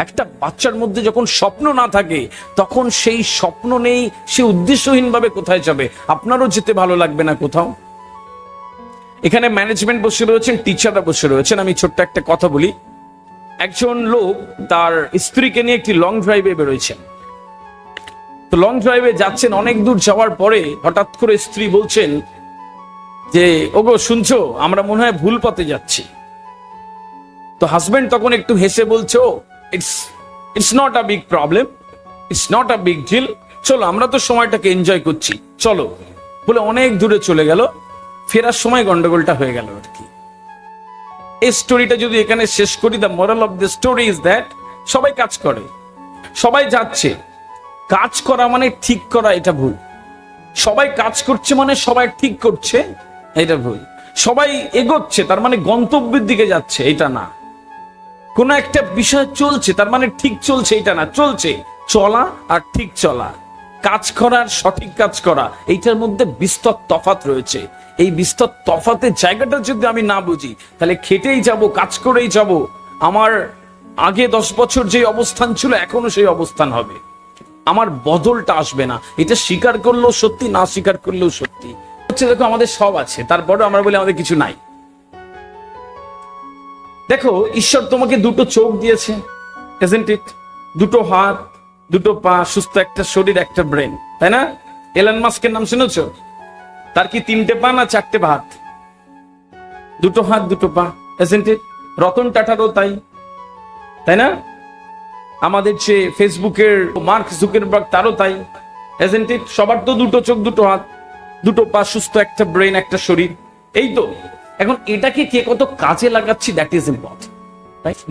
একটা বাচ্চার মধ্যে যখন স্বপ্ন না থাকে তখন সেই স্বপ্ন নেই, সে উদ্দেশ্যহীন ভাবে কোথায় যাবে? আপনারও যেতে ভালো লাগবে না কোথাও। এখানে ম্যানেজমেন্ট বসে রয়েছেন, টিচাররা বসে রয়েছেন। আমি ছোট্ট একটা কথা বলি। একজন লোক তার স্ত্রীকে নিয়ে একটি লং ড্রাইভে বেরোয়ছেন। তো লং ড্রাইভে যাচ্ছেন, অনেক দূর যাওয়ার পরে হঠাৎ করে স্ত্রী বলছেন যে, ওগো শুনছো, আমরা মনে হয় ভুল পথে যাচ্ছি। তো হাজবেন্ড তখন একটু হেসে বলছে, oh it's not a big problem, it's not a big deal, চলো আমরা তো সময়টাকে এনজয় করছি, চলো বলে অনেক দূরে চলে গেল। ফেরার সময় গন্ডগোলটা হয়ে গেল আর কি। এই স্টোরিটা যদি এখানে শেষ করি, the moral of the story is that সবাই কাজ করে, সবাই যাচ্ছে। কাজ করা মানে ঠিক করা, এটা ভুল। সবাই কাজ করছে মানে সবাই ঠিক করছে, এটা ভুল। সবাই এগোচ্ছে তার মানে গন্তব্যের দিকে যাচ্ছে, এটা না। কোন একটা বিষয় চলছে তার মানে ঠিক চলছে, এটা না। চলছে, চলা আর ঠিক চলা, কাজ করার সঠিক কাজ করা, এইটার মধ্যে বিস্তর তফাৎ রয়েছে। এই বিস্তর তফাতের জায়গাটা যদি আমি না বুঝি, তাহলে খেটেই যাব, কাজ করেই যাব, আমার আগে 10 বছর যে অবস্থান ছিল এখনো সেই অবস্থান হবে, আমার বদলটা আসবে না। এটা স্বীকার করলেও সত্যি, না স্বীকার করলেও সত্যি হচ্ছে। দেখো আমাদের সব আছে, তারপরে আমরা বলি আমাদের কিছু নাই। দেখো ঈশ্বর তোমাকে দুটো চোখ দিয়েছে, isn't it? দুটো হাত, দুটো পা, সুস্থ একটা শরীর, একটা ব্রেন, তাই না? এলন মাস্কের নাম শুনেছো? তার কি 3টে পা না 4টে হাত? দুটো হাত, দুটো পা, isn't it? রতন টাটারও তাই, তাই না? আমাদের যে ফেসবুকের মার্ক জুকারবার্গ, তারও তাই, isn't it? সবার তো দুটো চোখ, দুটো হাত, দুটো পা, সুস্থ একটা ব্রেন, একটা শরীর, এই তো। এখন এটাকে কে কত কাজে লাগাচ্ছি, দ্যাট ইজ ইম্পর্টেন্ট।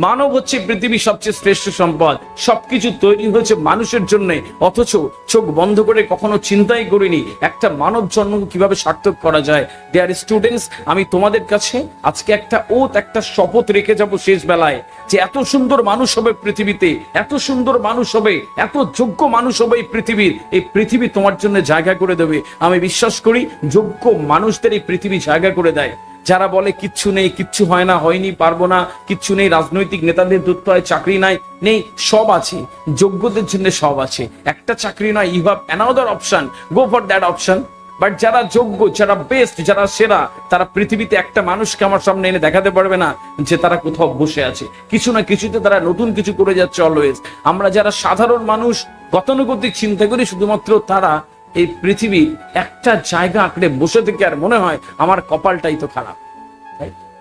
মানব হচ্ছে পৃথিবীর সবচেয়ে শ্রেষ্ঠ সম্পদ, সবকিছু তৈরি হয়েছে মানুষের জন্য, অথচ চোখ বন্ধ করে কখনো চিন্তাই করিনি একটা মানব জন্ম কিভাবে সার্থক করা যায়। ডিয়ার স্টুডেন্টস, আমি তোমাদের কাছে আজকে একটা একটা শপথ রেখে যাব শেষ বেলায়, যে এত সুন্দর মানুষ হবে পৃথিবীতে, এত সুন্দর মানুষ হবে, এত যোগ্য মানুষ হবে এই পৃথিবী তোমার জন্য জায়গা করে দেবে। আমি বিশ্বাস করি যোগ্য মানুষদের এই পৃথিবী জায়গা করে দেয়। যারা বলে কিচ্ছু নেই, কিচ্ছু হয় না, হয়নি, পারবো না, কিচ্ছু নেই, রাজনৈতিক নেতাদের ধরতে হয়, চাকরি নাই, নেই, সব আছে, যোগ্যদের জন্য সব আছে। একটা চাকরি নয়, you have another option, go for that option. But যারা যোগ্য, যারা বেস্ট, যারা সেরা, তারা পৃথিবীতে একটা মানুষকে আমার সামনে এনে দেখাতে পারবে না যে তারা কোথাও বসে আছে। কিছু না কিছুতে তারা নতুন কিছু করে যাচ্ছে অলওয়েজ। আমরা যারা সাধারণ মানুষ, গতানুগতিক চিন্তা করি, শুধুমাত্র তারা এই পৃথিবী একটা জায়গা আঁকড়ে বসে থেকে আর মনে হয় আমার কপালটাই তো খারাপ।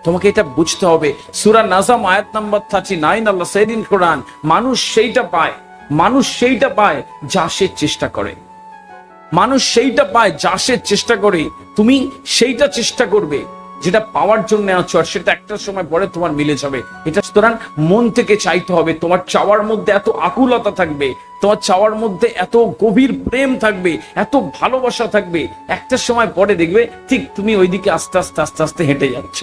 তোমাকে এটা বুঝতে হবে। সূরা নাজম আয়াত নাম্বার 39, আল্লাহ said in কোরআন, মানুষ সেইটা পায় যা সে চেষ্টা করে। মানুষ সেইটা পায় যা সে চেষ্টা করে। তুমি সেইটা চেষ্টা করবে যেটা পাওয়ার জন্য আছো, আর সেটা একটা সময় পরে তোমার মিলে যাবে। এটা সুতরাং মন থেকে চাইতে হবে। তোমার চাওয়ার মধ্যে এত আকুলতা থাকবে, তোমার চাওয়ার মধ্যে এত গভীর প্রেম থাকবে, এত ভালোবাসা থাকবে, একটা সময় পরে দেখবে ঠিক তুমি ওইদিকে আস্তে আস্তে হেঁটে যাচ্ছ।